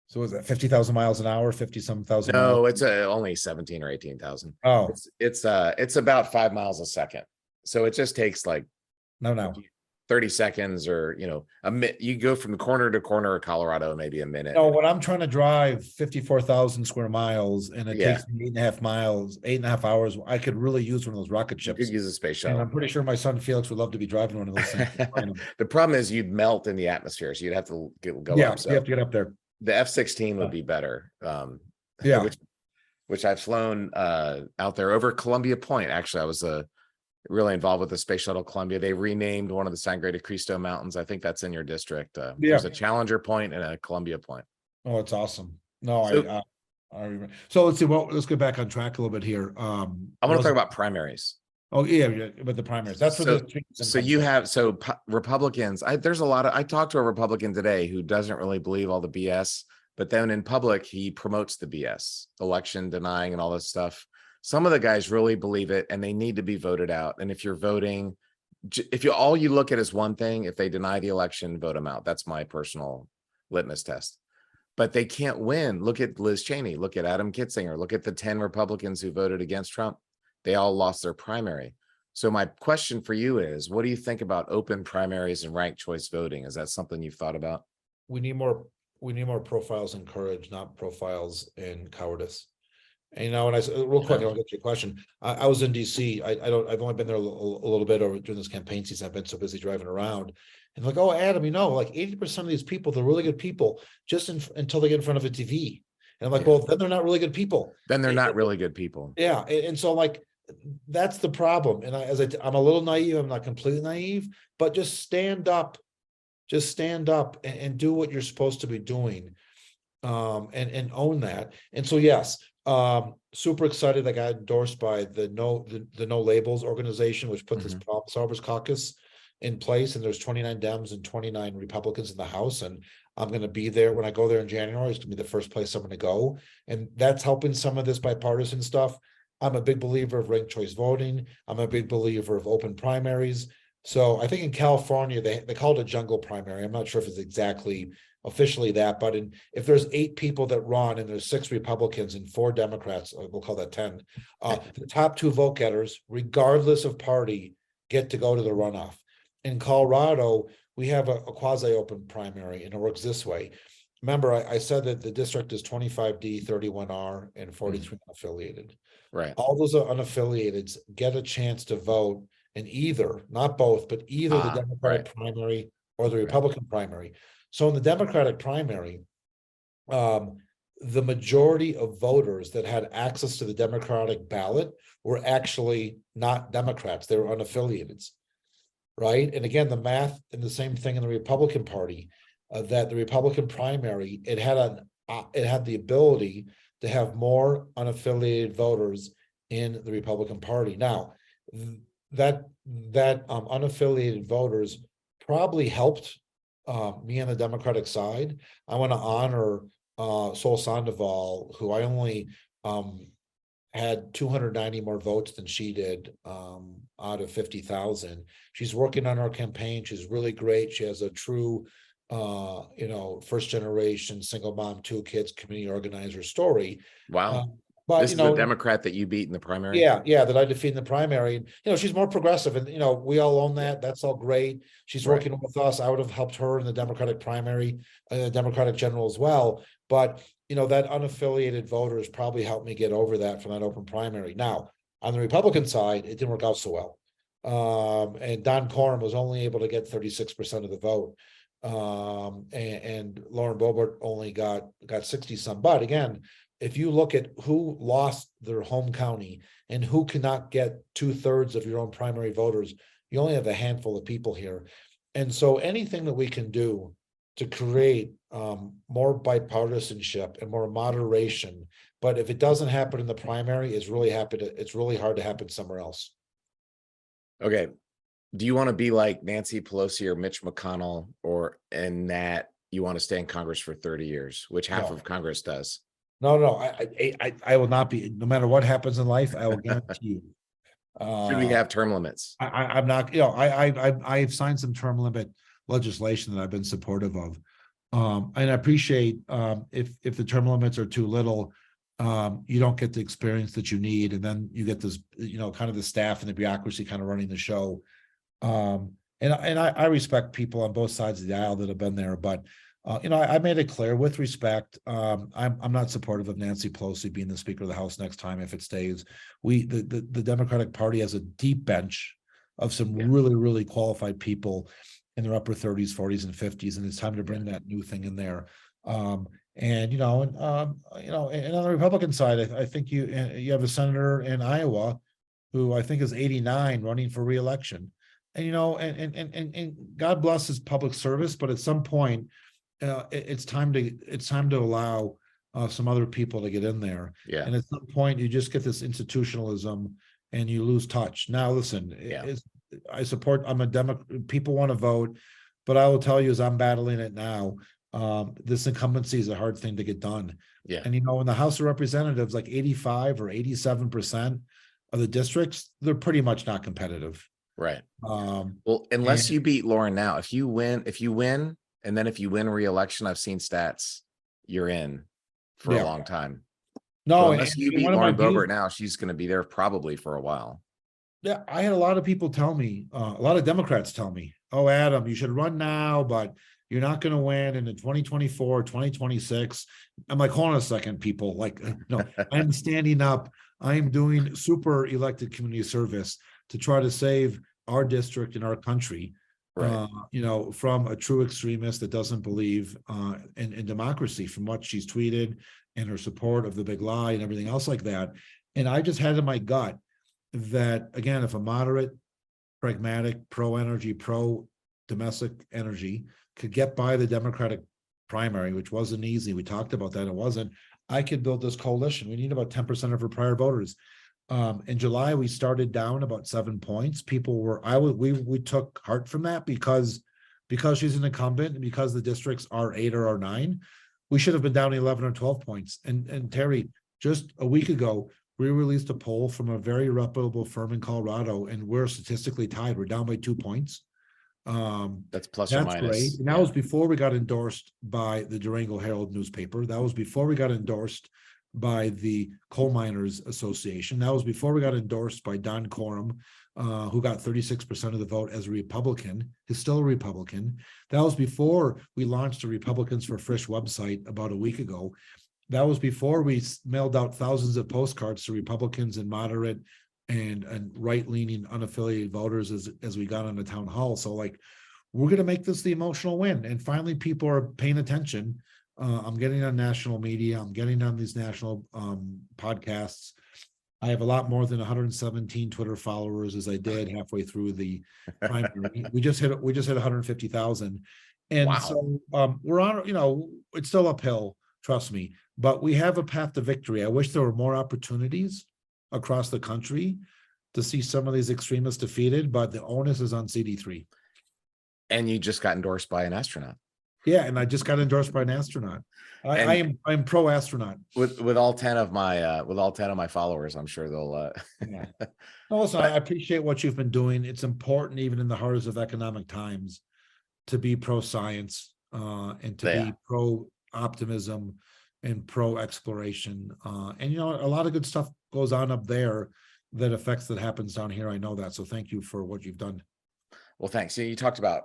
So was that 50,000 miles an hour, 50-some thousand? No, it's only 17 or 18,000. Oh, it's about 5 miles a second. So it just takes like no 30 seconds, or a minute. You go from corner to corner of Colorado, maybe a minute. No, when I'm trying to drive 54,000 square miles and it takes me 8.5 hours, I could really use one of those rocket ships. You could use a space shuttle. And I'm pretty sure my son Felix would love to be driving one of those things. The problem is you'd melt in the atmosphere, so you'd have to go up. So you have to get up there. The F-16 would be better. Which I've flown out there over Columbia Point. Actually, I was really involved with the space shuttle Columbia. They renamed one of the Sangre de Cristo Mountains. I think that's in your district. There's a Challenger Point and a Columbia Point. Oh, it's awesome. No, I remember. So let's see. Well, let's get back on track a little bit here. I want to talk about primaries. Oh yeah, but the primaries. That's for Republicans. There's a lot of. I talked to a Republican today who doesn't really believe all the BS, but then in public he promotes the BS, election denying and all this stuff. Some of the guys really believe it, and they need to be voted out. And if you're voting, if all you look at is one thing, if they deny the election, vote them out. That's my personal litmus test. But they can't win. Look at Liz Cheney. Look at Adam Kitzinger. Look at the 10 Republicans who voted against Trump. They all lost their primary. So my question for you is, what do you think about open primaries and ranked choice voting? Is that something you've thought about? We need more profiles in courage, not profiles in cowardice. And when I real quick, I'll get to your question. I was in DC. I've only been there a little bit over during this campaign season. I've been so busy driving around, and like, oh, Adam, like 80% of these people, they're really good people, just until they get in front of a TV. And I'm like, well, then they're not really good people. Then they're not really good people. Yeah, and so like, that's the problem. And I'm a little naive. I'm not completely naive, but just stand up and do what you're supposed to be doing. and own that. And so, yes, super excited. I got endorsed by the No Labels organization, which put this Mhm. Problem Solvers Caucus in place. And there's 29 Dems and 29 Republicans in the House. And I'm going to be there when I go there in January. It's going to be the first place I'm going to go. And that's helping some of this bipartisan stuff. I'm a big believer of ranked choice voting. I'm a big believer of open primaries. So I think in California, they call it a jungle primary. I'm not sure if it's exactly officially that, but if there's 8 people that run and there's 6 Republicans and 4 Democrats, we'll call that 10, the top 2 vote getters, regardless of party, get to go to the runoff. In Colorado, we have a quasi-open primary, and it works this way. Remember, I said that the district is 25D, 31R, and 43 unaffiliated. Right. All those unaffiliateds get a chance to vote in either, not both, but either the Democratic primary or the Republican primary. So in the Democratic primary, the majority of voters that had access to the Democratic ballot were actually not Democrats, they were unaffiliated, right? And again, the math and the same thing in the Republican Party, that the Republican primary, it had the ability to have more unaffiliated voters in the Republican Party. Now, that unaffiliated voters probably helped me on the Democratic side. I want to honor Sol Sandoval, who I only had 290 more votes than she did out of 50,000. She's working on our campaign. She's really great. She has a true first generation single mom, 2 kids, community organizer story. Wow. But this is the Democrat that you beat in the primary. Yeah, that I defeat in the primary. And she's more progressive, and we all own that. That's all great. She's working with us. I would have helped her in the Democratic primary, Democratic general as well. But that unaffiliated voters probably helped me get over that from that open primary. Now, on the Republican side, it didn't work out so well. And Don Coram was only able to get 36% of the vote. And Lauren Boebert only got 60 some. But again, if you look at who lost their home county and who cannot get 2/3 of your own primary voters, you only have a handful of people here. And so anything that we can do to create more bipartisanship and more moderation, but if it doesn't happen in the primary, it's really hard to happen somewhere else. Okay. Do you want to be like Nancy Pelosi or Mitch McConnell, or in that you want to stay in Congress for 30 years, which half of Congress does? No, I will not be. No matter what happens in life, I will guarantee you. Should we have term limits? I'm not. I've signed some term limit legislation that I've been supportive of, and I appreciate if the term limits are too little, you don't get the experience that you need, and then you get this, kind of the staff and the bureaucracy kind of running the show. And I respect people on both sides of the aisle that have been there, but. I made it clear with respect. I'm not supportive of Nancy Pelosi being the Speaker of the House next time if it stays. The Democratic Party has a deep bench of some really, really qualified people in their upper 30s, 40s, and 50s, and it's time to bring that new thing in there. And on the Republican side, I think you have a senator in Iowa who I think is 89 running for re-election, and and God bless his public service, but at some point. It's time to allow some other people to get in there. Yeah. And at some point, you just get this institutionalism and you lose touch. Now, listen, I'm a Democrat. People want to vote, but I will tell you, as I'm battling it now, this incumbency is a hard thing to get done. Yeah. And in the House of Representatives, like 85 or 87% of the districts, they're pretty much not competitive. Right. Well, unless you beat Lauren now, if you win. And then if you win re-election, I've seen stats, you're in for a long time. No, so unless you beat Lauren Boebert now, she's going to be there probably for a while. Yeah, I had a lot of people tell me, a lot of Democrats tell me, oh, Adam, you should run now, but you're not going to win in 2024, 2026. I'm like, hold on a second, people. Like, no, I'm standing up. I'm doing super elected community service to try to save our district and our country. Right. From a true extremist that doesn't believe in democracy, from what she's tweeted and her support of the big lie and everything else like that. And I just had in my gut that, again, if a moderate, pragmatic, pro-energy, pro-domestic energy could get by the Democratic primary, which wasn't easy. We talked about that. It wasn't. I could build this coalition. We need about 10% of her prior voters. In July, we started down about 7 points. People were, we took heart from that because she's an incumbent and because the districts are 8 or 9, we should have been down 11 or 12 points. And Terry, just a week ago, we released a poll from a very reputable firm in Colorado, and we're statistically tied. We're down by 2 points. That's plus or That's great. minus. And that was before we got endorsed by the Durango Herald newspaper. That was before we got endorsed by the Coal Miners Association. That was before we got endorsed by Don Coram, who got 36% of the vote as a Republican. He's still a Republican. That was before we launched the Republicans for Frisch website about a week ago. That was before we mailed out thousands of postcards to Republicans and moderate and right-leaning unaffiliated voters as we got on the town hall. So like, we're going to make this the emotional win. And finally, people are paying attention. I'm getting on national media. I'm getting on these national podcasts. I have a lot more than 117 Twitter followers as I did halfway through the primary. We just hit 150,000. And Wow. so we're on, it's still uphill, trust me, but we have a path to victory. I wish there were more opportunities across the country to see some of these extremists defeated, but the onus is on CD3. And you just got endorsed by an astronaut. Yeah, and I just got endorsed by an astronaut. I'm pro astronaut. With all 10 of my followers, I'm sure they'll Yeah. No, listen, I appreciate what you've been doing. It's important, even in the hardest of economic times, to be pro science and to be pro optimism and pro exploration. And a lot of good stuff goes on up there that affects that happens down here. I know that. So thank you for what you've done. Well, thanks. You talked about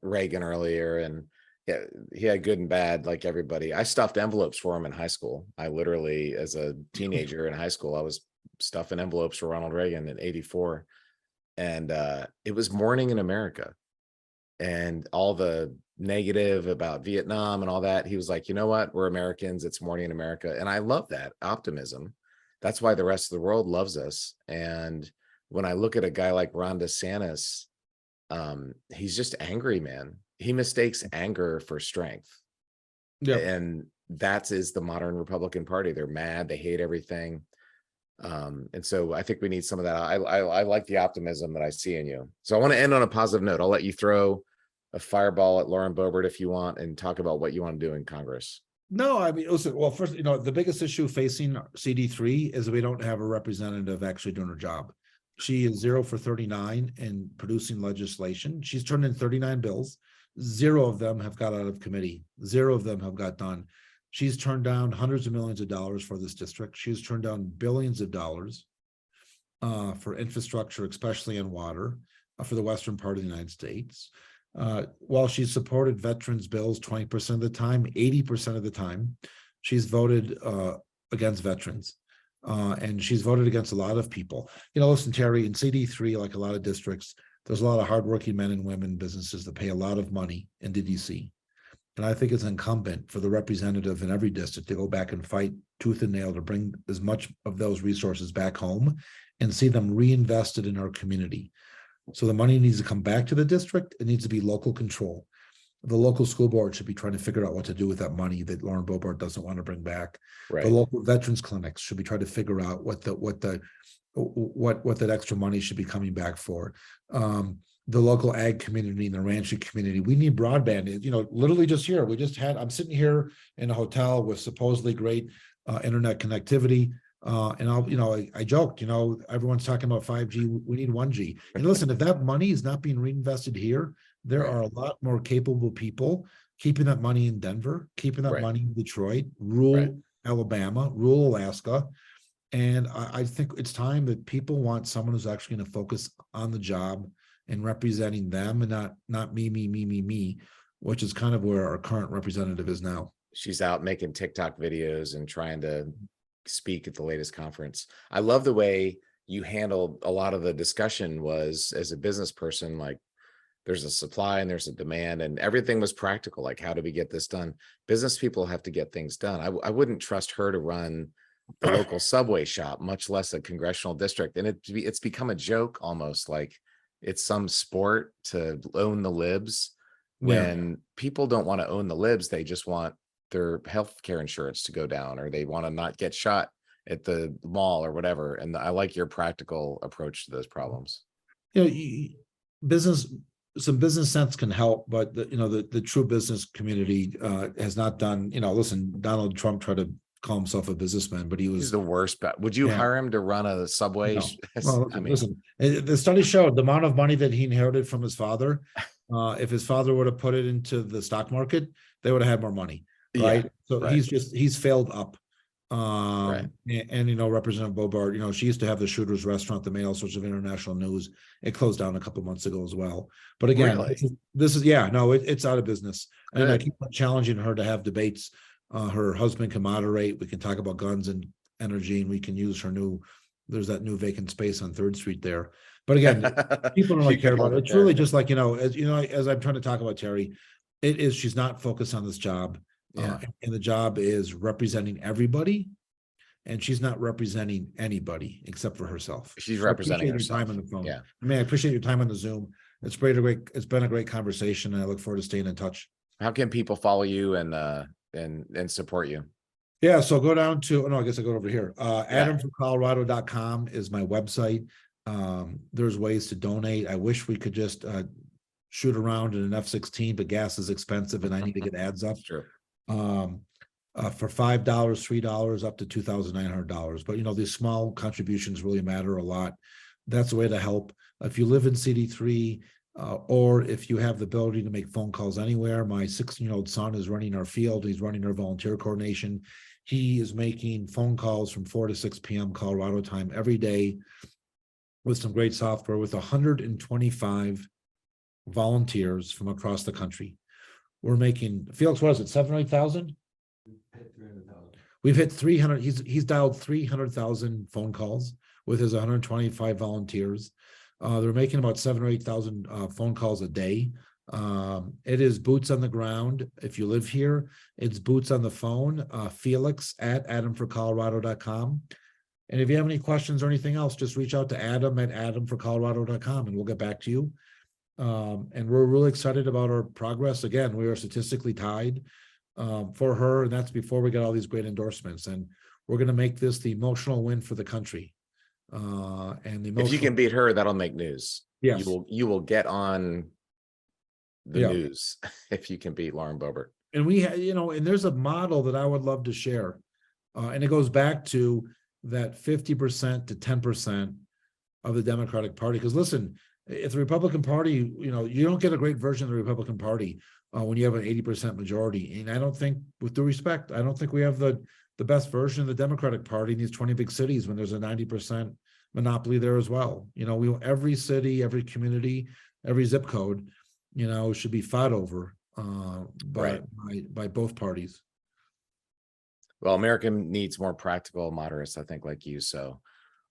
Reagan earlier, and yeah, he had good and bad, like everybody. I stuffed envelopes for him in high school. I literally, as a teenager in high school, I was stuffing envelopes for Ronald Reagan in '84. And it was morning in America. And all the negative about Vietnam and all that, he was like, you know what? We're Americans. It's morning in America. And I love that optimism. That's why the rest of the world loves us. And when I look at a guy like Ron DeSantis, he's just angry, man. He mistakes anger for strength. Yeah. And that is the modern Republican Party. They're mad. They hate everything. And so I think we need some of that. I like the optimism that I see in you. So I want to end on a positive note. I'll let you throw a fireball at Lauren Boebert if you want and talk about what you want to do in Congress. No, I mean, listen, well, first, the biggest issue facing CD3 is we don't have a representative actually doing her job. She is 0 for 39 in producing legislation. She's turned in 39 bills. 0 of them have got out of committee. 0 of them have got done. She's turned down hundreds of millions of dollars for this district. She's turned down billions of dollars for infrastructure, especially in water, for the western part of the United States. While she's supported veterans bills 20% of the time, 80% of the time, she's voted against veterans. And she's voted against a lot of people. Listen, Terry, in CD3, like a lot of districts, there's a lot of hardworking men and women businesses that pay a lot of money into DC. And I think it's incumbent for the representative in every district to go back and fight tooth and nail to bring as much of those resources back home and see them reinvested in our community. So the money needs to come back to the district. It needs to be local control. The local school board should be trying to figure out what to do with that money that Lauren Boebert doesn't want to bring back. Right. The local veterans clinics should be trying to figure out what that extra money should be coming back for. The local ag community and the ranching community. We need broadband. Literally just here, I'm sitting here in a hotel with supposedly great internet connectivity. And I joked, everyone's talking about 5G. We need 1G. And listen, if that money is not being reinvested here, there are a lot more capable people keeping that money in Denver, keeping that money in Detroit, rural Alabama, rural Alaska. And I think it's time that people want someone who's actually going to focus on the job and representing them and not me, which is kind of where our current representative is now. She's out making TikTok videos and trying to speak at the latest conference. I love the way you handled a lot of the discussion was as a business person, like there's a supply and there's a demand and everything was practical. Like, how do we get this done? Business people have to get things done. I wouldn't trust her to run the local subway shop, much less a congressional district. And it's become a joke almost, like it's some sport to own the libs. when people don't want to own the libs, they just want their health care insurance to go down, or they want to not get shot at the mall or whatever. And I like your practical approach to those problems. You know, business, some business sense can help, but the true business community has not done, listen, Donald Trump tried to call himself a businessman, but he He's was the worst. But would you hire him to run a subway? no. Well, I mean, listen, the study showed the amount of money that he inherited from his father. If his father would have put it into the stock market, they would have had more money, right? Yeah, So right. he's failed up. Right. And Representative Boebert, she used to have the Shooters restaurant that made all sorts of international news. It closed down a couple months ago as well. But again, Really? this is it's out of business. And I Good. keep challenging her to have debates. Her husband can moderate. We can talk about guns and energy, and we can use her there's that new vacant space on 3rd Street there. But again, people don't really care about it. It's really just like, as I'm trying to talk about, Terry, she's not focused on this job. Yeah. And the job is representing everybody, and she's not representing anybody except for herself. She's representing herself. Time on the phone. Yeah. I appreciate your time on the Zoom. It's been a great conversation, and I look forward to staying in touch. How can people follow you and support you? Yeah, so go down to, I guess I go over here. AdamFromColorado.com is my website. There's ways to donate. I wish we could just shoot around in an F-16, but gas is expensive and I need to get ads up. Sure. For $5, $3, up to $2,900. But these small contributions really matter a lot. That's a way to help. If you live in CD3, or if you have the ability to make phone calls anywhere, my 16-year-old son is running our field. He's running our volunteer coordination. He is making phone calls from 4 to 6 p.m. Colorado time every day with some great software, with 125 volunteers from across the country. We're making, Felix, what is it, 7 or 8,000? We've hit 300. He's dialed 300,000 phone calls with his 125 volunteers. They're making about 7 or 8,000 phone calls a day. It is boots on the ground. If you live here, it's boots on the phone. Felix at AdamForColorado.com. And if you have any questions or anything else, just reach out to Adam at AdamForColorado.com and we'll get back to you. And we're really excited about our progress. Again, we are statistically tied for her, and that's before we get all these great endorsements. And we're going to make this the emotional win for the country. And the if you can beat her, that'll make news. Yes, you will get on the news if you can beat Lauren Boebert. And we and there's a model that I would love to share, and it goes back to that 50% to 10% of the Democratic Party. Because listen, if the Republican Party, you don't get a great version of the Republican Party when you have an 80% majority. And I don't think, with due respect, I don't think we have the best version of the Democratic Party in these 20 big cities when there's a 90% monopoly there as well. Every city, every community, every zip code, should be fought over by both parties. Well, America needs more practical moderates, I think, like you. So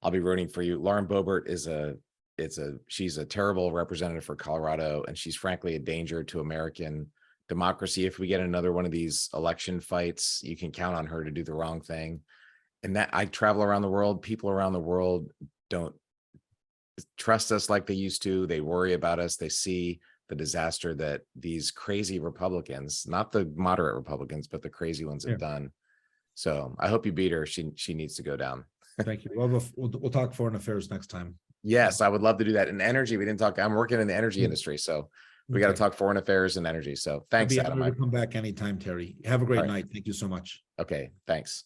I'll be rooting for you. Lauren Boebert she's a terrible representative for Colorado, and she's frankly a danger to American democracy. If we get another one of these election fights, you can count on her to do the wrong thing. And that, I travel around the world, people around the world don't trust us like they used to. They worry about us. They see the disaster that these crazy Republicans, not the moderate Republicans, but the crazy ones have done. So I hope you beat her. She needs to go down. Thank you. Well, we'll talk foreign affairs next time. Yes, I would love to do that. In energy, we didn't talk. I'm working in the energy industry, so we got to talk foreign affairs and energy. So thanks, Adam. Come back anytime, Terry. Have a great night. Thank you so much. Okay, thanks.